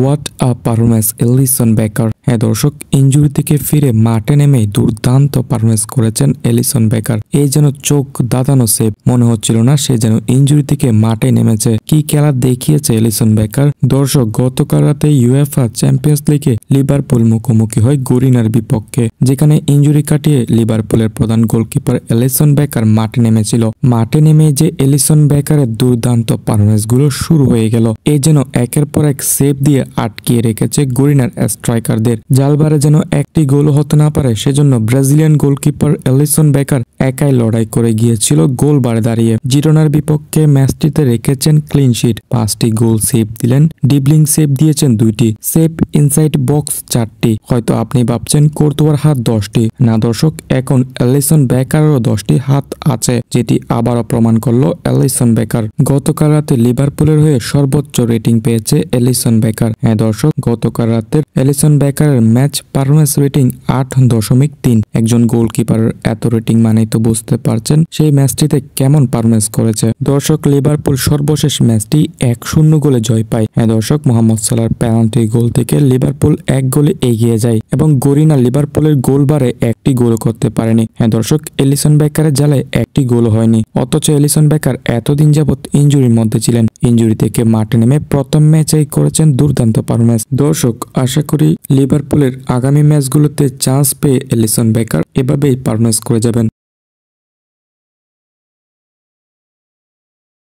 What a performance Ellison বেকার। হ্যাঁ দর্শক, ইনজুরি থেকে ফিরে মাঠে নেমে দুর্দান্ত পারফরম্যান্স করেছেন এলিসন বেকার। এই যেন চোখ দাদানো সেভ, মনে হচ্ছিল না সে যেন ইনজুরি থেকে মাঠে নেমেছে। কি খেলা দেখিয়েছে এলিসন বেকার। দর্শক, গতকাল রাতে ইউএফা চ্যাম্পিয়ন্স লিগে লিভারপুল মুখোমুখি হয় গরিনার বিপক্ষে, যেখানে ইনজুরি কাটিয়ে লিভারপুলের প্রধান গোলকিপার এলিসন বেকার মাঠে নেমেছিল। মাঠে নেমে যে এলিসন বেকারের দুর্দান্ত পারফরম্যান্স গুলো শুরু হয়ে গেল। এই যেন একের পর এক সেভ দিয়ে আটকিয়ে রেখেছে গরিনার স্ট্রাইকারদের। জালবারে যেন একটি গোল হতে না পারে, সেজন্য ব্রাজিলিয়ান গোলকিপার এলিসন বেকার একাই লড়াই করে গিয়েছিল গোল বারে দাঁড়িয়ে। জিরোনার বিপক্ষে ম্যাচটিতে রেখেছেন ক্লিন শিট, 5টি গোল সেভ দিলেন। ডিবলিং সেভ দিয়েছেন 2টি, সেভ ইনসাইড বক্স 4টি। হয়তো আপনি ভাবছেন কোর্তুয়ার হাত 10টি। না দর্শক, এখন এলিসন বেকারেরও 10টি হাত আছে, যেটি আবারও প্রমাণ করলো এলিসন বেকার। গতকাল রাতে লিভারপুলের হয়ে সর্বোচ্চ রেটিং পেয়েছে এলিসন বেকার। হ্যাঁ দর্শক, গতকাল রাতের এলিসন বেকারের ম্যাচ পারফরম্যান্স রেটিং 8.3। একজন গোলকিপারের এত রেটিং মানেই তো বুঝতে পারছেন সেই ম্যাচটিতে কেমন পারফরম্যান্স করেছে। দর্শক, লিভারপুল সর্বশেষ ম্যাচটি 1-0 গোলে জয় পায়। হ্যাঁ দর্শক, মোহাম্মদ সালাহর পেনাল্টি গোল থেকে লিভারপুল 1 গোলে এগিয়ে যায় এবং গরিনা লিভারপুলের গোল বারে একটি গোল করতে পারেনি। হ্যাঁ দর্শক, এলিসন বেকারের জালে একটি গোল হয়নি। অথচ এলিসন বেকার এতদিন যাবৎ ইনজুরির মধ্যে ছিলেন। ইনজুরি থেকে মাঠে নেমে প্রথম ম্যাচেই করেছেন দুর্দান্ত পারফরম্যান্স। দর্শক, আশা করি লিভারপুলের আগামী ম্যাচগুলোতে চান্স পেয়ে এলিসন বেকার এভাবেই পারফরম্যান্স করে যাবেন।